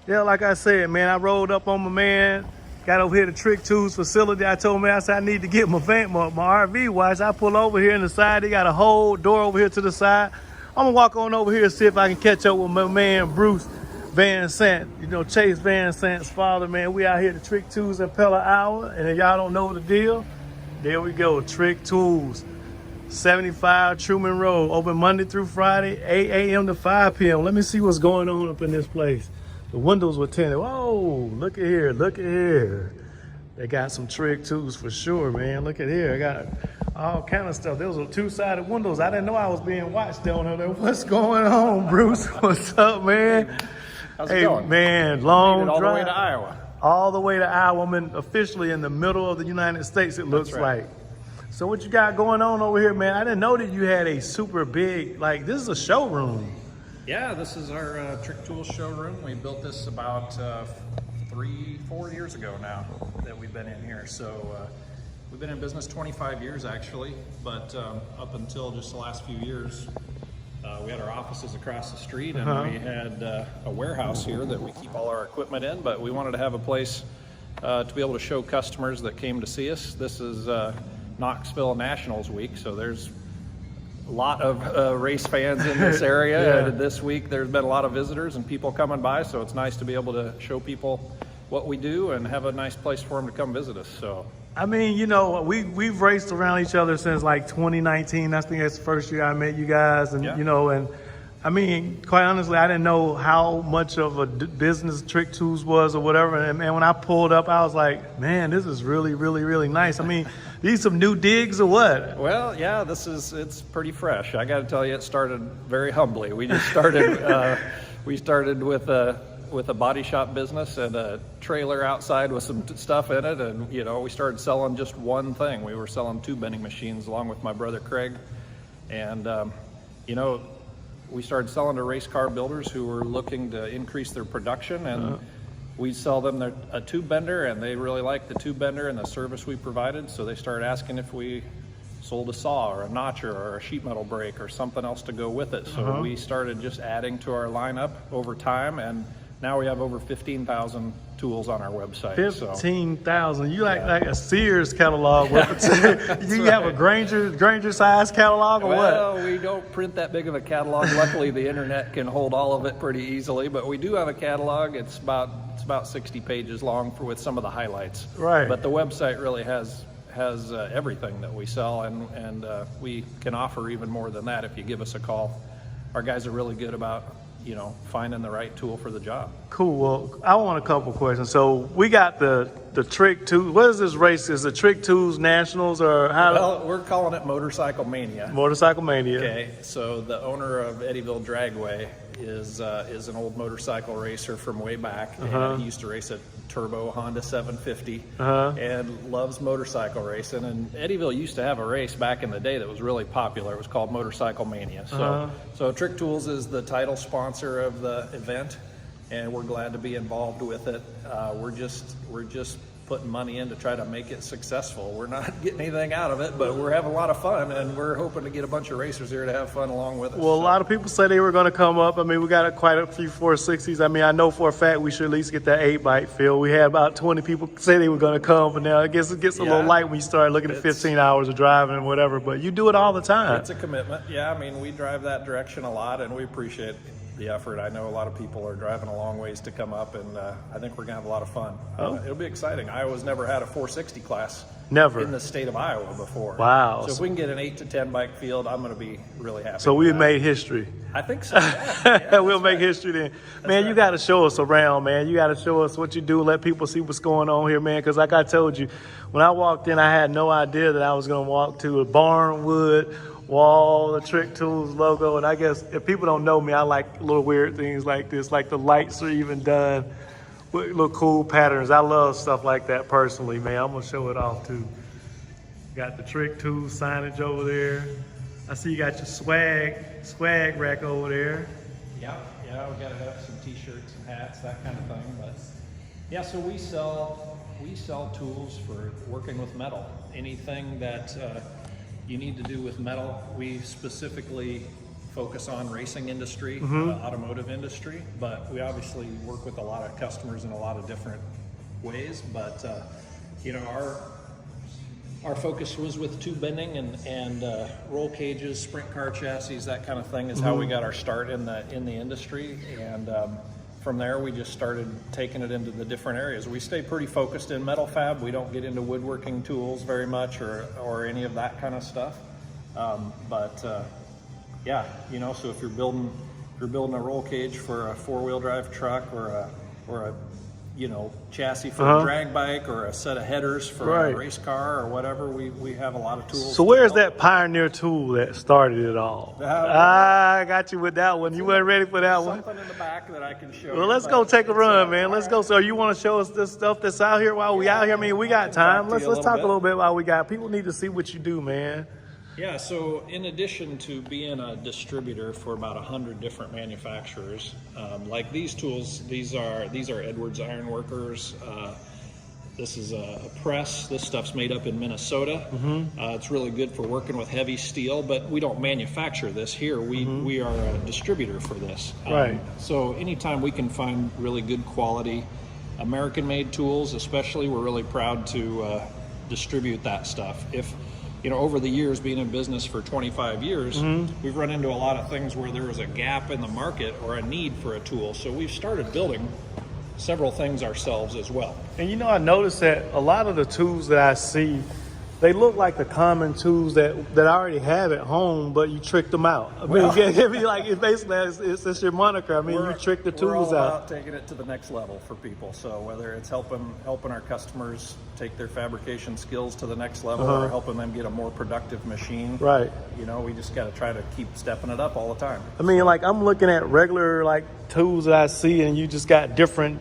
Yeah, like I said, man, I rolled up on my man, got over here to Trick Tools facility. I told him, man, I said I need to get my RV washed. I pull over here in the side. They got a whole door over here to the side. I'm gonna walk on over here and see if I can catch up with my man Bruce Van Sant. You know, Chase Van Sant's father, man. We out here at Trick Tools in Pella Hour, and if y'all don't know the deal, there we go, Trick Tools. 75 Truman Road, open Monday through Friday, 8 a.m. to 5 p.m. Let me see what's going on up in this place. The windows were tinted. Whoa, look at here, look at here. They got some Trick Tools for sure, man. Look at here, I got all kind of stuff. Those are two-sided windows. I didn't know I was being watched down there. What's going on, Bruce? What's up, man? How's it going? Man, long all drive. the way to Iowa. All the way to Iowa. I'm officially in the middle of the United States, it looks like. So what you got going on over here, man? I didn't know that you had a super big, like, this is a showroom. Yeah, this is our Trick Tools showroom. We built this about 3-4 years ago now that we've been in here. So we've been in business 25 years actually, but up until just the last few years, we had our offices across the street, and we had a warehouse here that we keep all our equipment in, but we wanted to have a place to be able to show customers that came to see us. This is Knoxville Nationals week, so there's a lot of race fans in this area. This week there's been a lot of visitors and people coming by, so it's nice to be able to show people what we do and have a nice place for them to come visit us. So I mean, you know, we've raced around each other since like 2019. I think that's the first year I met you guys, and you know, and I mean, quite honestly, I didn't know how much of a business Trick Tools was or whatever. And man, when I pulled up, I was like, man, this is really, really, really nice. I mean, these some new digs or what? Well, yeah, it's pretty fresh. I got to tell you, it started very humbly. We just started, we started with a body shop business and a trailer outside with some stuff in it. And, you know, we started selling just one thing. We were selling tube bending machines along with my brother Craig. And, you know, we started selling to race car builders who were looking to increase their production, and we sell them a tube bender, and they really liked the tube bender and the service we provided, so they started asking if we sold a saw or a notcher or a sheet metal brake or something else to go with it. So we started just adding to our lineup over time, and now we have over 15,000 tools on our website. 15,000. You like a Sears catalog. You have a Granger size catalog or what? Well, we don't print that big of a catalog. Luckily, the internet can hold all of it pretty easily, but we do have a catalog. It's about 60 pages long with some of the highlights. Right. But the website really has everything that we sell, and we can offer even more than that if you give us a call. Our guys are really good about, you know, finding the right tool for the job. Cool. Well, I want a couple questions. So we got the Trick Tools. What is this race? Is it Trick Tools Nationals or how? Well, we're calling it Motorcycle Mania. Motorcycle Mania. Okay. So the owner of Eddyville Dragway is an old motorcycle racer from way back. And he used to race a turbo Honda 750 and loves motorcycle racing. And Eddyville used to have a race back in the day that was really popular. It was called Motorcycle Mania. So Trick Tools is the title sponsor of the event, and we're glad to be involved with it. We're just putting money in to try to make it successful. We're not getting anything out of it, but we're having a lot of fun, and we're hoping to get a bunch of racers here to have fun along with us. Well, a lot of people say they were going to come up. I mean, we got quite a few 460s. I mean, I know for a fact we should at least get that 8-bike field. We had about 20 people say they were going to come, but now I guess it gets a little light when you start looking at 15 hours of driving and whatever, but you do it all the time. It's a commitment. Yeah, I mean, we drive that direction a lot, and we appreciate the effort. I know a lot of people are driving a long ways to come up, and I think we're gonna have a lot of fun. It'll be exciting. Iowa's never had a 460 class in the state of Iowa before. Wow. So if we can get an 8 to 10 bike field, I'm gonna be really happy. So we made history. I think so. Yeah, we'll make history then. Man, you got to show us around, man. You got to show us what you do. Let people see what's going on here, man. Because like I told you, when I walked in, I had no idea that I was going to walk to a barnwood wall, the Trick Tools logo. And I guess if people don't know me, I like little weird things like this. Like the lights are even done with little cool patterns. I love stuff like that personally, man. I'm going to show it off too. Got the Trick Tools signage over there. I see you got your swag rack over there. Yeah, we gotta have some t-shirts and hats, that kind of thing. But yeah, so we sell tools for working with metal. Anything that you need to do with metal, we specifically focus on racing industry, automotive industry, but we obviously work with a lot of customers in a lot of different ways. But you know, our focus was with tube bending and roll cages, sprint car chassis, that kind of thing is how we got our start in the industry. And from there, we just started taking it into the different areas. We stay pretty focused in metal fab. We don't get into woodworking tools very much or any of that kind of stuff. Yeah, you know, so if you're building a roll cage for a 4-wheel drive truck or a you know, chassis for a drag bike or a set of headers for a race car or whatever, we have a lot of tools. So where's that pioneer tool that started it all? I got you with that one. You weren't ready for that one. Something in the back that I can show you. Well, let's go take a run, man. Let's go. So you want to show us this stuff that's out here while we out here? I mean, we got time. Let's talk a little bit while we got. People need to see what you do, man. Yeah, so in addition to being a distributor for about 100 different manufacturers, like these tools, these are Edwards Ironworkers. This is a press. This stuff's made up in Minnesota. It's really good for working with heavy steel, but we don't manufacture this here. We are a distributor for this. So anytime we can find really good quality American-made tools, especially, we're really proud to distribute that stuff. You know, over the years, being in business for 25 years, we've run into a lot of things where there was a gap in the market or a need for a tool. So we've started building several things ourselves as well. And you know, I noticed that a lot of the tools that I see, they look like the common tools that I already have at home, but you tricked them out. I mean, it's basically, it's your moniker. I mean, you trick the tools we're all out. About taking it to the next level for people. So whether it's helping our customers take their fabrication skills to the next level or helping them get a more productive machine, you know, we just got to try to keep stepping it up all the time. I mean, like, I'm looking at regular like tools that I see, and you just got different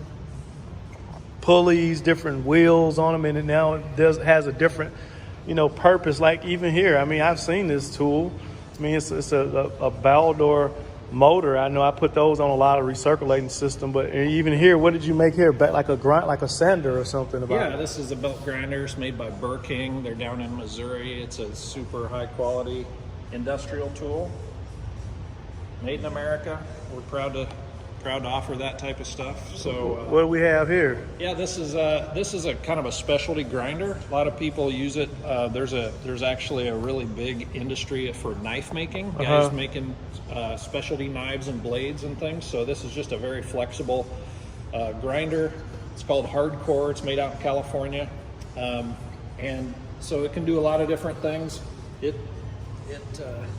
pulleys, different wheels on them, and it now has a different, you know, purpose. Like even here, I mean, I've seen this tool. I mean, it's a Baldor motor. I know I put those on a lot of recirculating system, but even here, what did you make here? Like a sander or something about it? This is a belt grinder. It's made by Burr King. They're down in Missouri. It's a super high quality industrial tool. Made in America. We're proud to offer that type of stuff. So what do we have here? Yeah, this is a kind of a specialty grinder. A lot of people use it. There's actually a really big industry for knife making. Guys making specialty knives and blades and things. So this is just a very flexible grinder. It's called Hardcore. It's made out in California, and so it can do a lot of different things.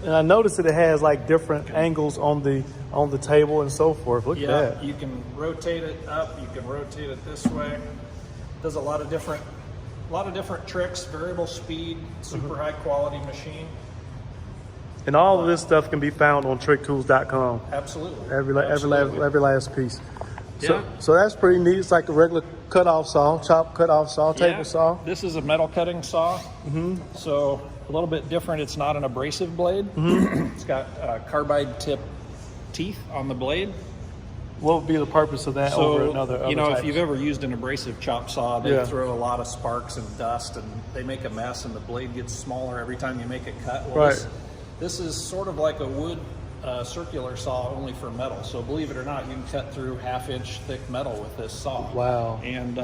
And I noticed that it has like different angles on the table and so forth. Look at that. You can rotate it up. You can rotate it this way. Does a lot of different tricks. Variable speed, super high quality machine. And all of this stuff can be found on tricktools.com. Absolutely. Every last piece. So that's pretty neat. It's like a regular cutoff saw, cutoff saw, table saw. This is a metal cutting saw. So a little bit different. It's not an abrasive blade. It's got carbide tip teeth on the blade. What would be the purpose of that over another you know, types? If you've ever used an abrasive chop saw, they throw a lot of sparks and dust, and they make a mess, and the blade gets smaller every time you make it cut. Well, this is sort of like a wood circular saw, only for metal. So believe it or not, you can cut through 1/2-inch thick metal with this saw. Wow. And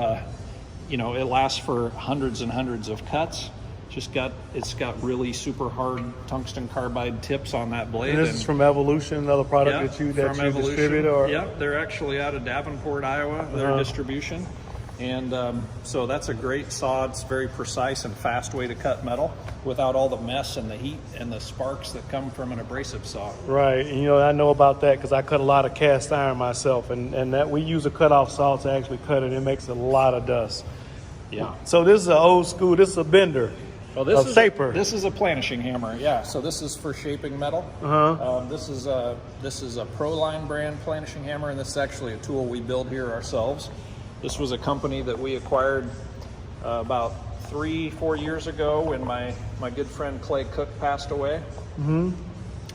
you know, it lasts for hundreds and hundreds of cuts. It's got really super hard tungsten carbide tips on that blade. And this is from Evolution, another product that you distribute? Or? They're actually out of Davenport, Iowa, their distribution. And so that's a great saw. It's very precise and fast way to cut metal without all the mess and the heat and the sparks that come from an abrasive saw. Right. And, you know, I know about that because I cut a lot of cast iron myself, and that we use a cutoff saw to actually cut it. It makes a lot of dust. Yeah. So this is an old school. This is a bender. Well, this is a planishing hammer. Yeah. So this is for shaping metal. This is a ProLine brand planishing hammer, and this is actually a tool we build here ourselves. This was a company that we acquired about 3-4 years ago when my good friend Clay Cook passed away.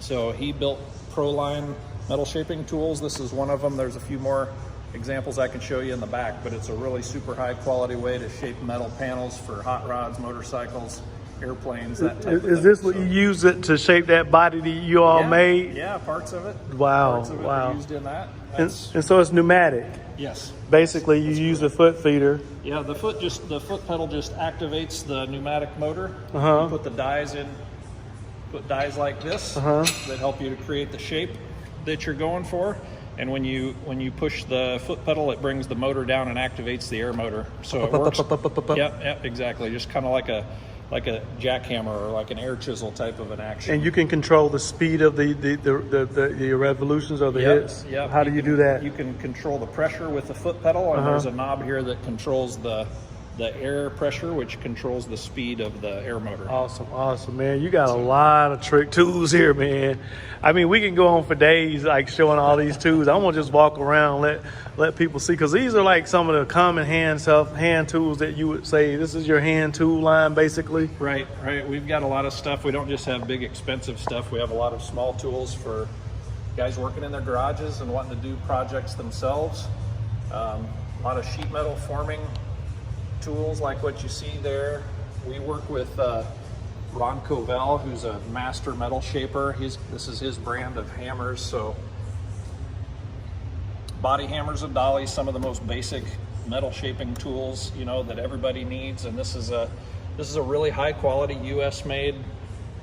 So he built ProLine metal shaping tools. This is one of them. There's a few more examples I can show you in the back, but it's a really super high quality way to shape metal panels for hot rods, motorcycles, airplanes, that type of Is thing. this what you use it to shape that body that you all made? Yeah, parts of it. Wow, Parts of it wow. are used in that. And so it's pneumatic. Yes. Basically, you use a foot feeder. Yeah, the foot pedal just activates the pneumatic motor. Uh-huh. You put the dies in, put dies like this that help you to create the shape that you're going for. And when you push the foot pedal, it brings the motor down and activates the air motor. So it works. Yeah, exactly. Just kind of like a jackhammer or like an air chisel type of an action. And you can control the speed of the revolutions or the hits. Yep. How do you do that? You can control the pressure with the foot pedal, and there's a knob here that controls the air pressure, which controls the speed of the air motor. Awesome, man. You got a lot of trick tools here, man. I mean, we can go on for days, like showing all these tools. I'm gonna just walk around, let people see, because these are like some of the common hand tools that you would say this is your hand tool line, basically. Right. We've got a lot of stuff. We don't just have big, expensive stuff. We have a lot of small tools for guys working in their garages and wanting to do projects themselves. A lot of sheet metal forming tools like what you see there. We work with Ron Covell, who's a master metal shaper. This is his brand of hammers. So body hammers and dollies, some of the most basic metal shaping tools, you know, that everybody needs. And this is a really high quality US made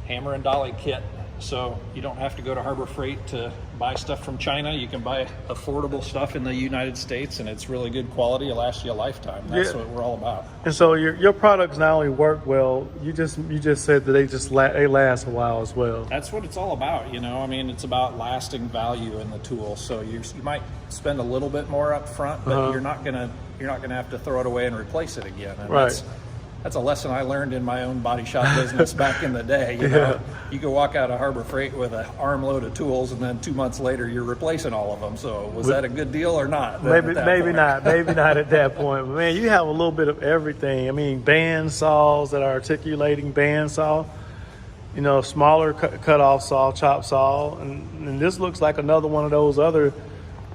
hammer and dolly kit. So you don't have to go to Harbor Freight to buy stuff from China. You can buy affordable stuff in the United States, and it's really good quality. It'll last you a lifetime. That's what we're all about. And so your products not only work well, you just said that they last a while as well. That's what it's all about, you know. I mean, it's about lasting value in the tool. So you might spend a little bit more up front, but you're not gonna have to throw it away and replace it again. And Right. That's a lesson I learned in my own body shop business back in the day. You know, you could walk out of Harbor Freight with an armload of tools, and then 2 months later you're replacing all of them. So was that a good deal or not? Maybe not at that point. But man, you have a little bit of everything. I mean, band saws that are articulating band saw, you know, smaller cut-off saw, chop saw, and this looks like another one of those other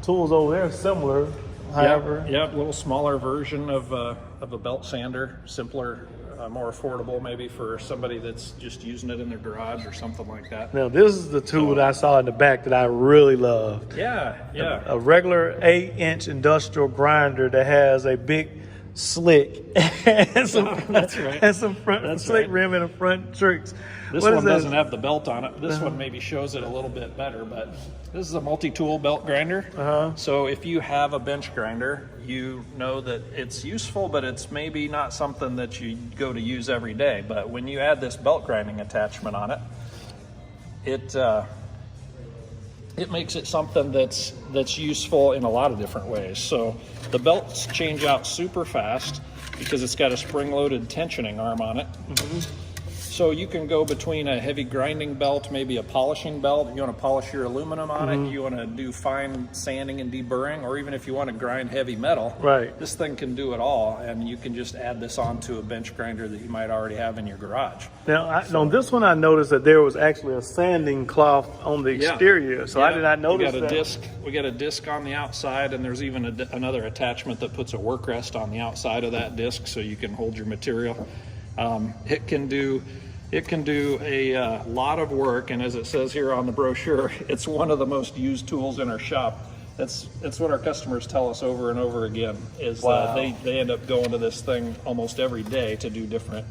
tools over there, similar. However, a little smaller version of a belt sander, simpler, more affordable maybe for somebody that's just using it in their garage or something like that. Now this is the tool that I saw in the back that I really loved. Yeah. A regular 8-inch industrial grinder that has a big slick and some That's right. and some front slick rim and a front tricks. This one doesn't have the belt on it. This one maybe shows it a little bit better, but this is a multi-tool belt grinder. So if you have a bench grinder, you know that it's useful, but it's maybe not something that you go to use every day. But when you add this belt grinding attachment on it, it makes it something that's useful in a lot of different ways. So the belts change out super fast because it's got a spring-loaded tensioning arm on it. So you can go between a heavy grinding belt, maybe a polishing belt. You want to polish your aluminum on it. You want to do fine sanding and deburring, or even if you want to grind heavy metal. Right. This thing can do it all, and you can just add this onto a bench grinder that you might already have in your garage. Now, on this one, I noticed that there was actually a sanding cloth on the exterior, so I did not notice that. We got a disc on the outside, and there's even another attachment that puts a work rest on the outside of that disc, so you can hold your material. It can do a lot of work, and as it says here on the brochure, it's one of the most used tools in our shop. That's what our customers tell us over and over again. Is they end up going to this thing almost every day to do different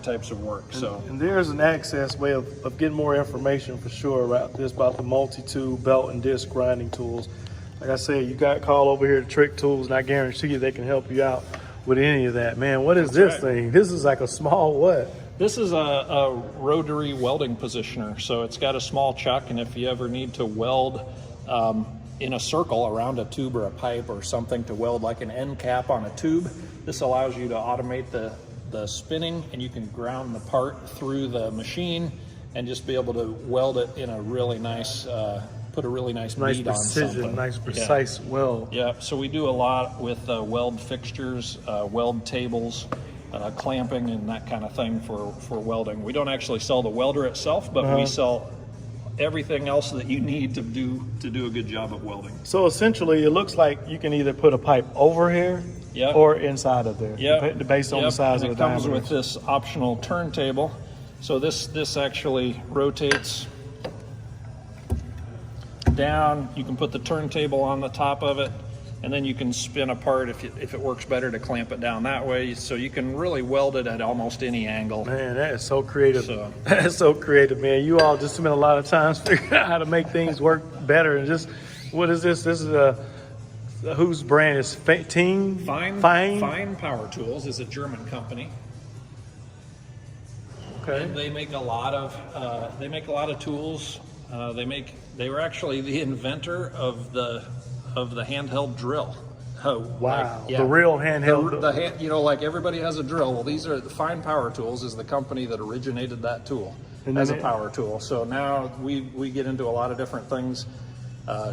types of work. And there's an access way of getting more information for sure about the multi-tool belt and disc grinding tools. Like I said, you got call over here to Trick Tools, and I guarantee you they can help you out with any of that. Man, what is this thing? This is like a small what? This is a Rotary welding positioner. So it's got a small chuck, and if you ever need to weld in a circle around a tube or a pipe or something to weld like an end cap on a tube, this allows you to automate the spinning, and you can ground the part through the machine and just be able to weld it in a really nice, put a really nice bead on something. Nice precise weld. Yeah, so we do a lot with weld fixtures, weld tables, clamping and that kind of thing for welding. We don't actually sell the welder itself, but we sell everything else that you need to do a good job of welding. So essentially, it looks like you can either put a pipe over here Yep. or inside of there, Yep. based on the size and of the it comes diameter. with this optional turntable. So this actually rotates down. You can put the turntable on the top of it, and then you can spin apart if it works better to clamp it down that way. So you can really weld it at almost any angle. Man, that is so creative. So- That's so creative, man. You all just spent a lot of time figuring out how to make things work better. And just, what is this? This is whose brand is Team? Fine Power Tools is a German company. Okay. And they make a lot of tools. They were actually the inventor of the handheld drill. Oh Wow. The real handheld. Like everybody has a drill. Well, these are the Fine Power Tools is the company that originated that tool as a power tool. So now we get into a lot of different things.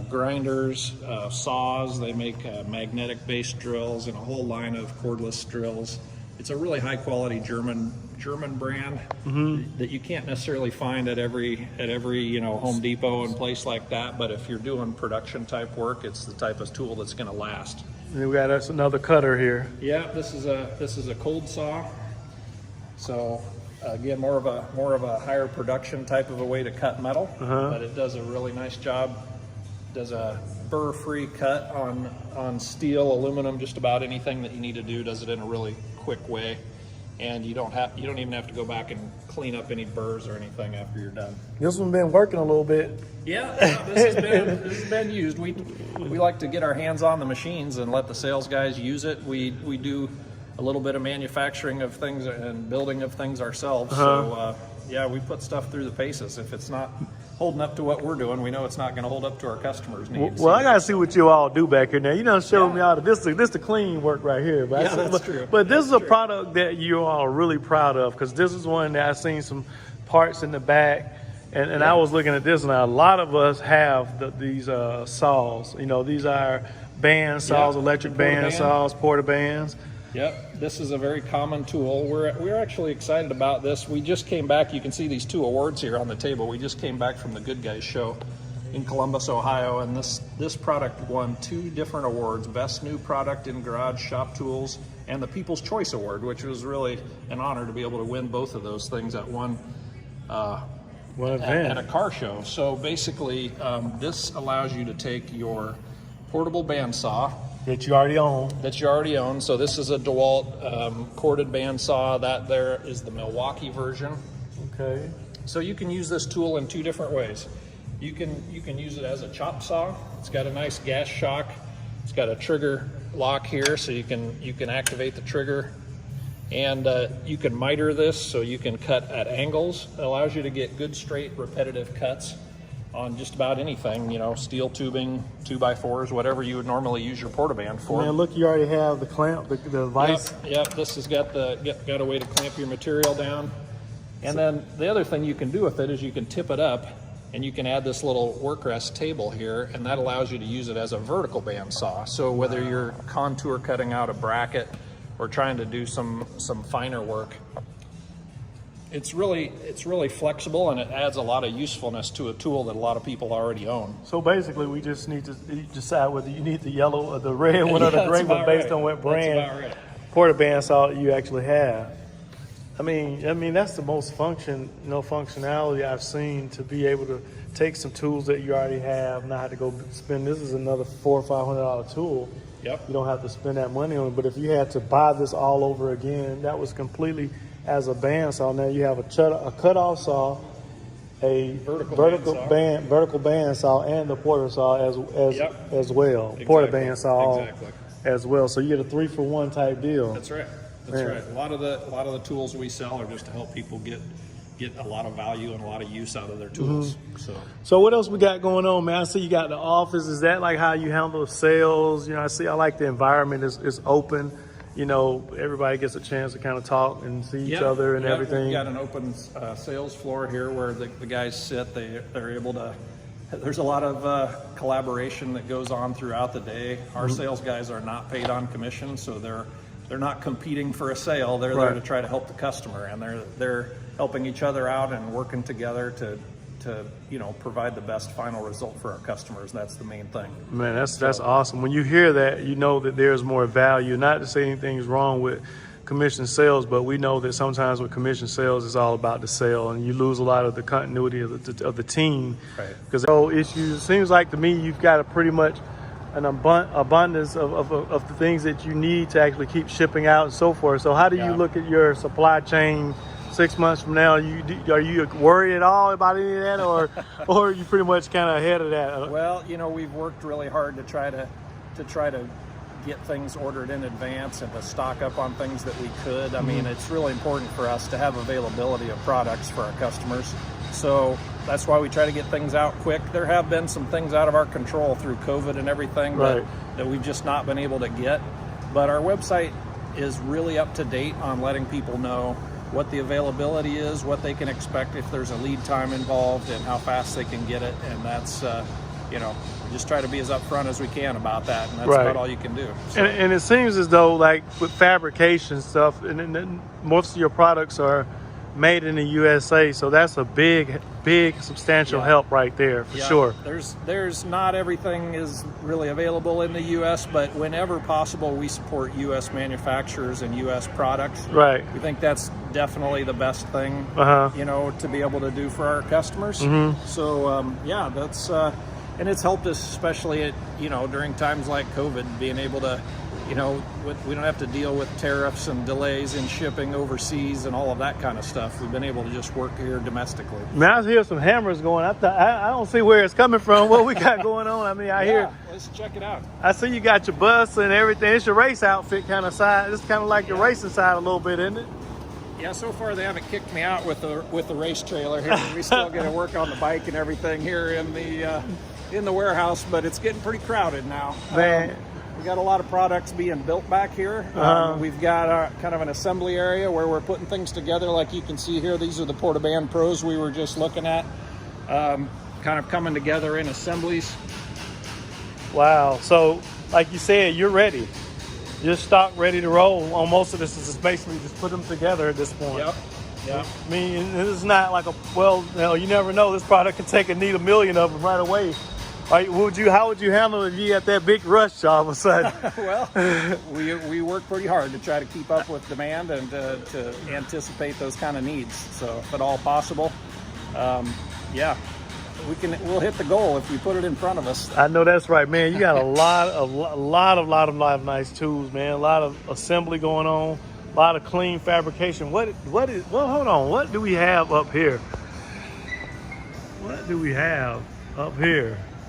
Grinders, saws. They make magnetic based drills and a whole line of cordless drills. It's a really high quality German brand that you can't necessarily find at every Home Depot and place like that. But if you're doing production type work, it's the type of tool that's going to last. And then we got us another cutter here. Yeah, this is a cold saw. So again, more of a higher production type of a way to cut metal, but it does a really nice job. Does a burr-free cut on steel, aluminum, just about anything that you need to do. Does it in a really quick way, and you don't even have to go back and clean up any burrs or anything after you're done. This one's been working a little bit. Yeah, this has been used. We like to get our hands on the machines and let the sales guys use it. We do a little bit of manufacturing of things and building of things ourselves. So yeah, we put stuff through the paces. If it's not holding up to what we're doing, we know it's not going to hold up to our customers' needs. Well, I got to see what you all do back here now. You done showed me all this the clean work right here. But Yeah, that's true. But this is a product that you all are really proud of, because this is one that I've seen some parts in the back. And I was looking at this, and a lot of us have these saws. These are band saws, electric band saws, porta bands. Yep, this is a very common tool. We're actually excited about this. We just came back. You can see these 2 awards here on the table. We just came back from the Good Guys show in Columbus, Ohio, and this product won 2 different awards: Best New Product in Garage Shop Tools and the People's Choice Award, which was really an honor to be able to win both of those things at one event at a car show. So basically, this allows you to take your portable bandsaw That you already own. So this is a DeWalt corded bandsaw. That there is the Milwaukee version. Okay. So you can use this tool in 2 different ways. You can use it as a chop saw. It's got a nice gas shock. It's got a trigger lock here, so you can activate the trigger, and you can miter this, so you can cut at angles. It allows you to get good, straight, repetitive cuts on just about anything, steel tubing, 2x4s, whatever you would normally use your portaband for. Man, look, you already have the clamp, the vise. Yep. This has got a way to clamp your material down. And then the other thing you can do with it is you can tip it up, and you can add this little work rest table here, and that allows you to use it as a vertical band saw. So whether you're contour cutting out a bracket or trying to do some finer work, it's really flexible, and it adds a lot of usefulness to a tool that a lot of people already own. So basically, we just need to decide whether you need the yellow or the red one or the gray one based on what brand porta bandsaw you actually have. I mean that's the most functionality I've seen, to be able to take some tools that you already have, not have to go spend. This is another $400 or $500 tool. Yep. You don't have to spend that money on it. But if you had to buy this all over again, that was completely as a bandsaw. Now you have a cutoff saw, a vertical band saw, and the porta saw as well. Exactly. Porta band saw as well. So you get a 3-for-1 type deal. That's right. That's right. A lot of the tools we sell are just to help people get a lot of value and a lot of use out of their tools. So what else we got going on, man? I see you got the office. Is that like how you handle sales? I like the environment is open. Everybody gets a chance to kind of talk and see each other and everything. We've got an open sales floor here where the guys sit. They're able to. There's a lot of collaboration that goes on throughout the day. Our sales guys are not paid on commission, so they're not competing for a sale. They're there to try to help the customer, and they're helping each other out and working together you know, provide the best final result for our customers. That's the main thing. Man, that's awesome. When you hear that, you know that there's more value. Not to say anything's wrong with commission sales, but we know that sometimes with commission sales, it's all about the sale, and you lose a lot of the continuity of the team. Right. Because the whole issue, it seems like to me, you've got a pretty much an abundance of the things that you need to actually keep shipping out and so forth. So how do you look at your supply chain 6 months from now? Are you worried at all about any of that, or are you pretty much kind of ahead of that? Well, you know, we've worked really hard to try to get things ordered in advance and to stock up on things that we could. I mean, it's really important for us to have availability of products for our customers. So that's why we try to get things out quick. There have been some things out of our control through COVID and everything that we've just not been able to get. But our website is really up to date on letting people know what the availability is, what they can expect if there's a lead time involved, and how fast they can get it. And that's, you know, just try to be as upfront as we can about that, and that's about all you can do. So. And it seems as though, like with fabrication stuff, and most of your products are made in the USA, so that's a big substantial help right there for sure. There's not everything is really available in the US, but whenever possible we support US manufacturers and US products. Right. We think that's definitely the best thing you know, to be able to do for our customers. So yeah, that's and it's helped us, especially at, you know, during times like COVID, being able to, you know, we don't have to deal with tariffs and delays in shipping overseas and all of that kind of stuff. We've been able to just work here domestically. Man, I hear some hammers going. I don't see where it's coming from. What we got going on? I mean, I hear. Let's check it out. I see you got your bus and everything. It's your race outfit kind of side. It's kind of like your racing side a little bit, isn't it? Yeah, so far they haven't kicked me out with the race trailer here. We still got to work on the bike and everything here in the warehouse, but it's getting pretty crowded now. Man. We got a lot of products being built back here. We've got kind of an assembly area where we're putting things together. Like you can see here, these are the Portaband Pros we were just looking at, kind of coming together in assemblies. Wow. So, like you said, you're ready. You're stock ready to roll on most of this. Is basically just put them together at this point. Yep. Yeah. I mean, this is not like you never know. This product can need 1 million of them right away. How would you handle it if you got that big rush all of a sudden? Well, we work pretty hard to try to keep up with demand and to anticipate those kind of needs. So if at all possible, yeah, we'll hit the goal if we put it in front of us. I know that's right, man. You got a lot of nice tools, man. A lot of assembly going on, a lot of clean fabrication. Hold on. What do we have up here?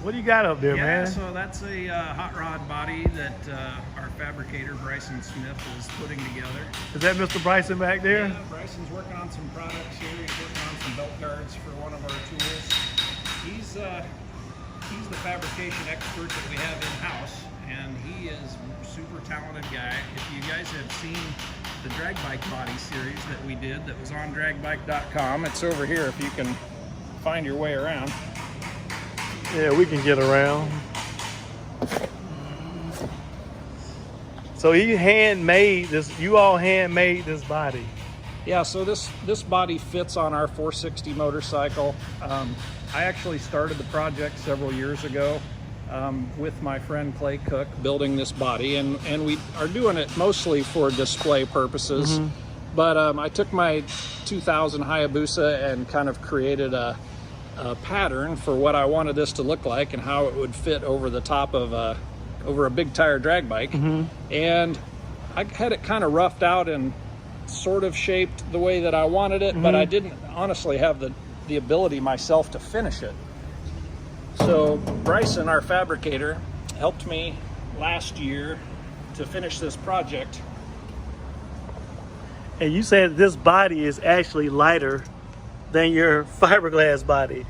What do you got up there, man? Yeah, so that's a hot rod body that our fabricator, Bryson Smith, is putting together. Is that Mr. Bryson back there? Yeah, Bryson's working on some products here. He's working on some belt guards for one of our tools. He's the fabrication expert that we have in-house, and he is a super talented guy. If you guys have seen the drag bike body series that we did that was on dragbike.com, it's over here if you can find your way around. Yeah, we can get around. So you all handmade this body. Yeah, so this body fits on our 460 motorcycle. I actually started the project several years ago with my friend Clay Cook, building this body, and we are doing it mostly for display purposes. But I took my 2000 Hayabusa and kind of created a pattern for what I wanted this to look like and how it would fit over the top of over a big tire drag bike. And I had it kind of roughed out and sort of shaped the way that I wanted it, but I didn't honestly have the ability myself to finish it. So Bryson, our fabricator, helped me last year to finish this project. And you said this body is actually lighter than your fiberglass body.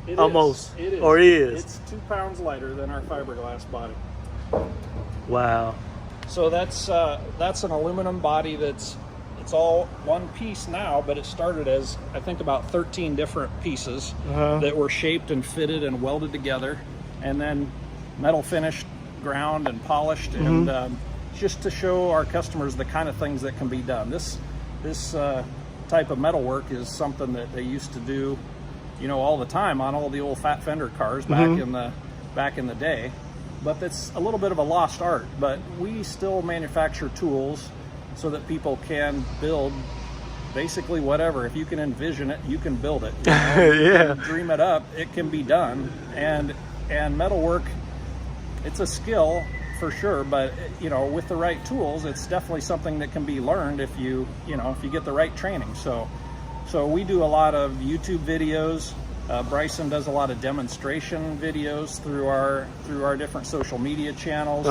It almost is. It is. Or is. It's 2 pounds lighter than our fiberglass body. Wow. So that's an aluminum body it's all one piece now, but it started as I think about 13 different pieces that were shaped and fitted and welded together, and then metal finished, ground and polished, and just to show our customers the kind of things that can be done. This type of metal work is something that they used to do you know, all the time on all the old fat fender cars back in the day. But that's a little bit of a lost art. But we still manufacture tools so that people can build basically whatever. If you can envision it, you can build it. You know? Yeah. Dream it up, it can be done. And metalwork, it's a skill for sure, but you know, with the right tools, it's definitely something that can be learned if you get the right training. So we do a lot of YouTube videos. Bryson does a lot of demonstration videos through our different social media channels.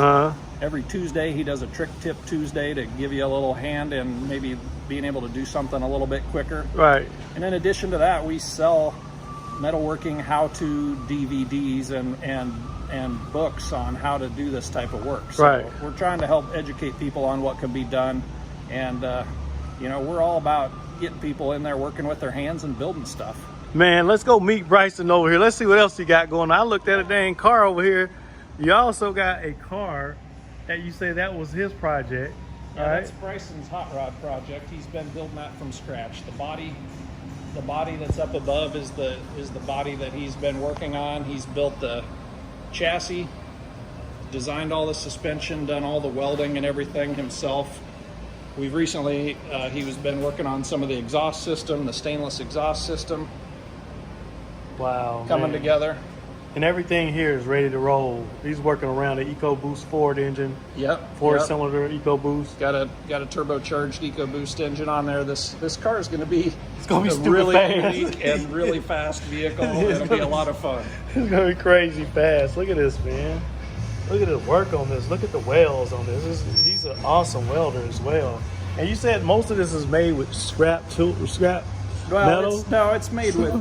Every Tuesday he does a Trick Tip Tuesday to give you a little hand and maybe being able to do something a little bit quicker. Right. And in addition to that, we sell metalworking how-to DVDs and books on how to do this type of work. So right. We're trying to help educate people on what can be done, and you know, we're all about getting people in there working with their hands and building stuff. Man, let's go meet Bryson over here. Let's see what else he got going on. I looked at a dang car over here. You also got a car that you say that was his project. Yeah, right? That's Bryson's hot rod project. He's been building that from scratch. The body that's up above is the body that he's been working on. He's built the chassis, designed all the suspension, done all the welding and everything himself. We've recently, he's been working on some of the exhaust system, the stainless exhaust system. Wow. Coming together. And everything here is ready to roll. He's working around the EcoBoost Ford engine. Yep. Four-cylinder EcoBoost. Got a turbocharged EcoBoost engine on there. This car is going to be a really fast. unique and really fast vehicle. It'll be a lot of fun. It's going to be crazy fast. Look at this, man. Look at the work on this. Look at the welds on this. He's an awesome welder as well. And you said most of this is made with scrap metal?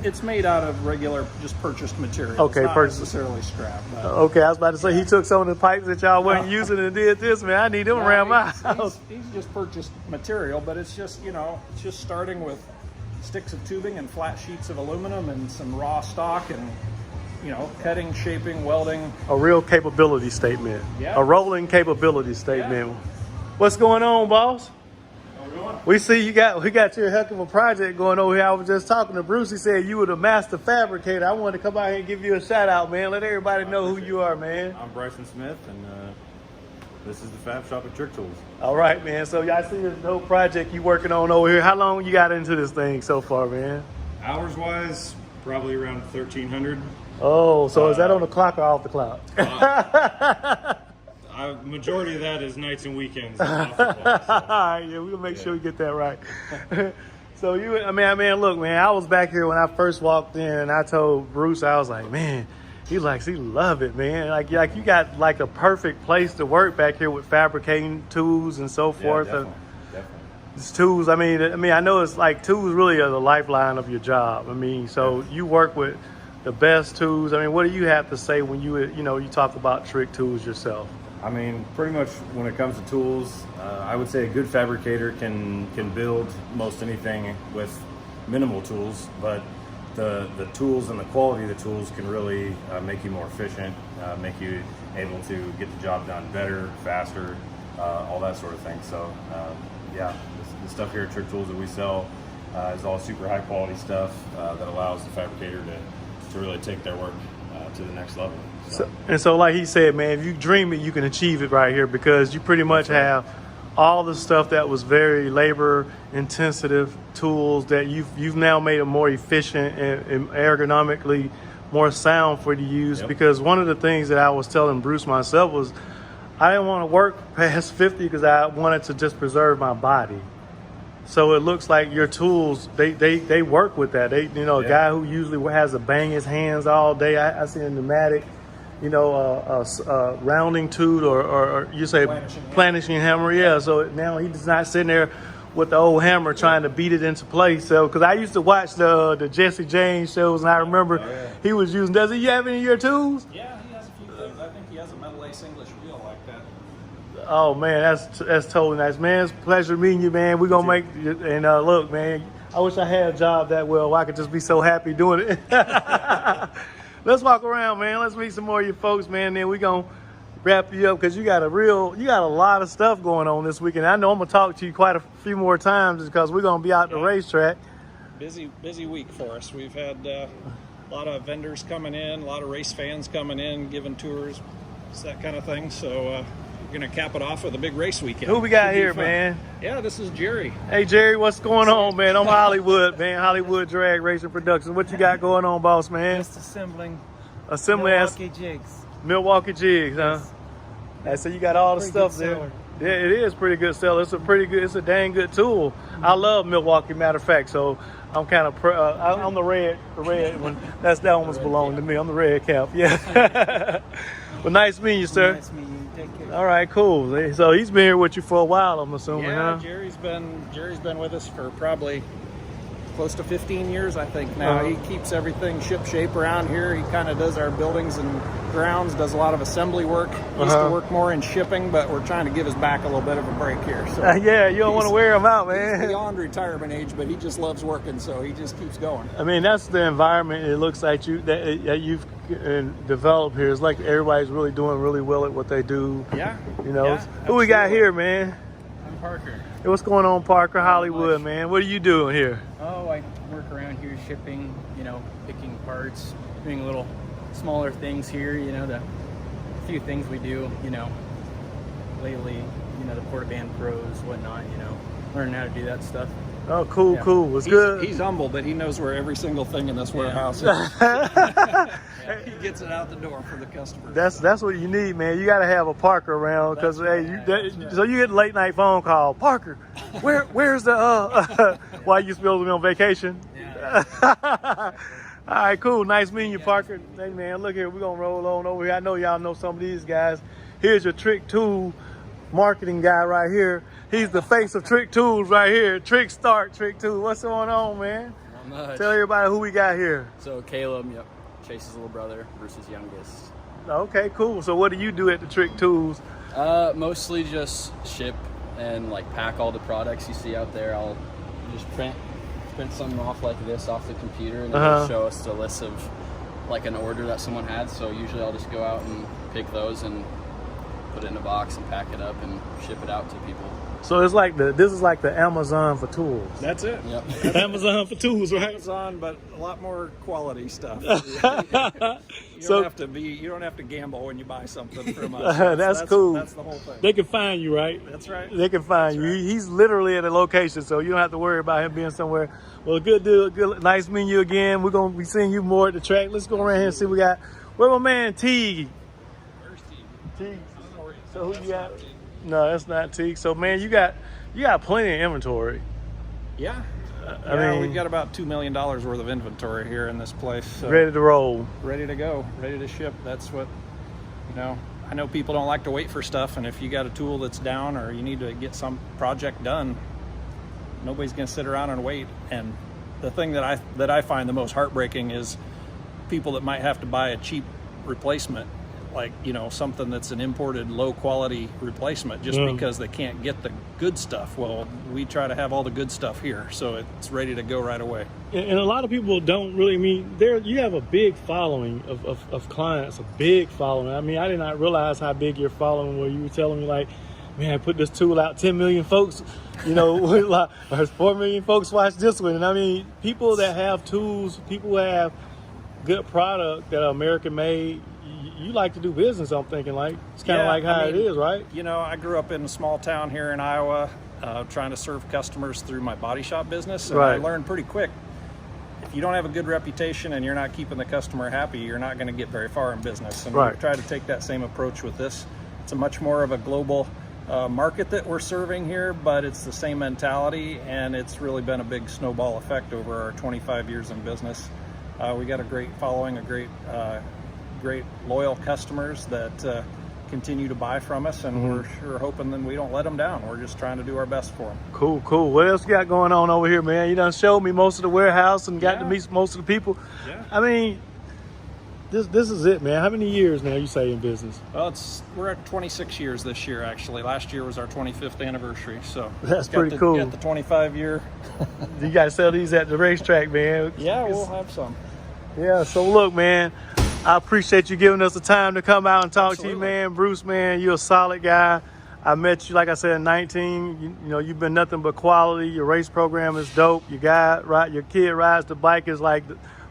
It's made out of regular, just purchased material. Okay, it's not necessarily scrap. But. Okay, I was about to say he took some of the pipes that y'all weren't using and did this. Man, I need them around my house. He's just purchased material, but it's just, you know, it's just starting with sticks of tubing and flat sheets of aluminum and some raw stock and, you know, cutting, shaping, welding. A real capability statement. Yeah. A rolling capability statement. Yeah. What's going on, boss? We see we got your heck of a project going over here. I was just talking to Bruce. He said you were the master fabricator. I wanted to come out here and give you a shout out, man. Let everybody know who you are, man. I'm Bryson Smith, and this is the Fab Shop at Trick Tools. All right, man. So y'all see this dope project you working on over here. How long you got into this thing so far, man? Hours-wise, probably around 1,300. Oh, so is that on the clock or off the clock? Majority of that is nights and weekends. Off the clock, so. All right, yeah, we'll make sure we get that right. So I mean, look, man, I was back here when I first walked in, and I told Bruce, I was like, man, he love it, man. Like you got like a perfect place to work back here with fabricating tools and so forth. Yeah, definitely. It's tools. I mean, I know it's like tools really are the lifeline of your job. I mean, so you work with the best tools. I mean, what do you have to say when you talk about Trick Tools yourself? I mean, pretty much when it comes to tools, I would say a good fabricator can build most anything with minimal tools, but the tools and the quality of the tools can really make you more efficient, make you able to get the job done better, faster, all that sort of thing. So, yeah, the stuff here at Trick Tools that we sell is all super high quality stuff that allows the fabricator to really take their work to the next level. So like he said, man, if you dream it, you can achieve it right here, because you pretty much have all the stuff that was very labor intensive tools that you've now made them more efficient and ergonomically more sound for you to use. Yep. Because one of the things that I was telling Bruce myself was I didn't want to work past 50 because I wanted to just preserve my body. So it looks like your tools, they work with that. A guy who usually has to bang his hands all day. I see a pneumatic, a rounding tool or you say planishing hammer. Yeah. So now he's not sitting there with the old hammer trying to beat it into place. So, because I used to watch the Jesse James shows, and I remember he was using. Does he have any of your tools? Yeah, he has a few things. I think he has a metal ace English wheel like that. Oh man, that's totally nice, man. It's a pleasure meeting you, man. We're gonna make and look, man. I wish I had a job that well. I could just be so happy doing it. Let's walk around, man. Let's meet some more of your folks, man. Then we're gonna wrap you up because you got a lot of stuff going on this weekend. I know I'm gonna talk to you quite a few more times because we're gonna be out the racetrack. busy week for us. We've had a lot of vendors coming in, a lot of race fans coming in, giving tours, that kind of thing. So we're going to cap it off with a big race weekend. Who we got here, man? Yeah, this is Jerry. Hey, Jerry, what's going on, man? I'm Hollywood, man. Hollywood Drag Racing Productions. What you got going on, boss, man? Just assembling Milwaukee jigs. Milwaukee jigs, huh? Hey, so you got all the Pretty stuff good there. seller. Yeah, it is pretty good seller. It's a dang good tool. I love Milwaukee, matter of fact. So I'm kind of I'm the red one. That one was belonging to me. I'm the red cap. Yeah. Well, nice meeting you, sir. Nice meeting you. Take care. All right, cool. So he's been here with you for a while, I'm assuming, Yeah, huh? Jerry's been with us for probably close to 15 years, I think now. He keeps everything ship shape around here. He kind of does our buildings and grounds, does a lot of assembly work. He used to work more in shipping, but we're trying to give his back a little bit of a break here. So Yeah, you don't want to wear him out, he's man. beyond retirement age, but he just loves working, so he just keeps going. I mean, that's the environment it looks like that you've developed here. It's like everybody's really doing really well at what they do. Yeah. You know, Yeah, who we got absolutely. here, man? I'm Parker. Hey, what's going on, Parker? Hollywood, much. man. What are you doing here? Oh, I work around here shipping, picking parts, doing little smaller things here, the few things we do, lately, the Portaband Pros, whatnot, learning how to do that stuff. Oh, cool, Yeah. cool. It's good. He's humble, but he knows where every single thing in this warehouse is. He gets it out the door for the customers. That's what you need, man. You got to have a Parker around because so you get a late night phone call. Parker, where's the why you supposed to be on vacation? Yeah. All right, cool. Nice meeting you, Parker. Hey, man, look here. We're going to roll on over here. I know y'all know some of these guys. Here's your Trick Tool marketing guy right here. He's the face of Trick Tools right here. Trick Tool. What's going on, man? Not much. Tell everybody who we got here. So Caleb, yep, Chase's little brother, Bruce's youngest. Okay, cool. So what do you do at the Trick Tools? Mostly just ship and pack all the products you see out there. I'll just print something off like this off the computer, and it'll show us the list of an order that someone had. So usually I'll just go out and pick those and put it in a box and pack it up and ship it out to people. So it's this is like the Amazon for tools. That's it. Yep. Amazon for tools, right? Amazon, but a lot more quality stuff. You So- don't have to gamble when you buy something from us. That's cool. That's the whole thing. They can find you, right? That's right. They can find you. He's literally at a location, so you don't have to worry about him being somewhere. Well, good deal. Good, nice meeting you again. We're gonna be seeing you more at the track. Let's go around here and see what we got. Where my man Teague? Teague. So who you got? No, that's not Teague. So man, you got plenty of inventory. Yeah. I mean, we've got about $2 million worth of inventory here in this place. So ready to roll. ready to go, ready to ship. That's what, I know people don't like to wait for stuff, and if you got a tool that's down or you need to get some project done, nobody's going to sit around and wait. And the thing that I find the most heartbreaking is people that might have to buy a cheap replacement, something that's an imported low quality replacement just because they can't get the good stuff. Well, we try to have all the good stuff here, so it's ready to go right away. And a lot of people don't really you have a big following of clients, a big following. I mean, I did not realize how big your following was. You were telling me man, I put this tool out, 10 million folks, or 4 million folks watch this one. And I mean, people that have tools, people who have good product that are American made, you like to do business, I'm thinking it's kind of how it is, right? I grew up in a small town here in Iowa, trying to serve customers through my body shop business. And Right. I learned pretty quick, if you don't have a good reputation and you're not keeping the customer happy, you're not going to get very far in business. And Right. we try to take that same approach with this. It's a much more of a global market that we're serving here, but it's the same mentality, and it's really been a big snowball effect over our 25 years in business. We got a great following, a great loyal customers that continue to buy from us, and we're sure hoping that we don't let them down. We're just trying to do our best for them. Cool. What else you got going on over here, man? You done showed me most of the warehouse and got to meet most of the people. Yeah. I mean, this is it, man. How many years now you say in business? Well, we're at 26 years this year, actually. Last year was our 25th anniversary, so That's pretty cool. Got the 25 year. You got to sell these at the racetrack, man. Yeah, we'll have some. Yeah, so look, man, I appreciate you giving us the time to come out and talk to you, Absolutely. man. Bruce, man, you're a solid guy. I met you, like I said, in 19. You know, you've been nothing but quality. Your race program is dope. Your kid rides the bike is like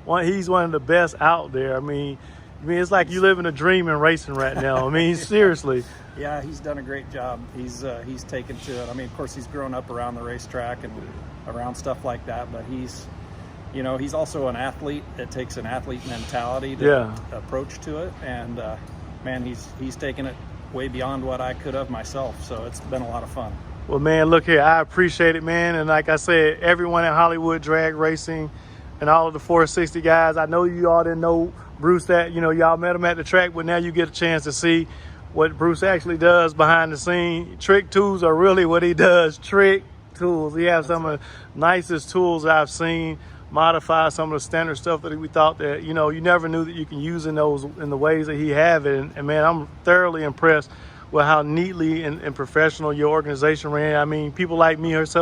he's one of the best out there. I mean, it's like you living a dream in racing right now. I mean, seriously. Yeah, he's done a great job. He's taken to it. I mean, of course, he's grown up around the racetrack and around stuff like that, but he's also an athlete. It takes an athlete mentality to approach to it, and man, he's taken it way beyond what I could have myself. So it's been a lot of fun. Well, man, look here, I appreciate it, man. And like I said, everyone at Hollywood Drag Racing and all of the 460 guys, I know you all didn't know Bruce, that, you know, y'all met him at the track, but now you get a chance to see what Bruce actually does behind the scene. Trick tools are really what he does, trick tools. He has some of the nicest tools I've seen, modify some of the standard stuff that we thought that, you know, you never knew that you can use in the ways that he have it. And man, I'm thoroughly impressed with how neatly and professional your organization ran. I mean, people like me are so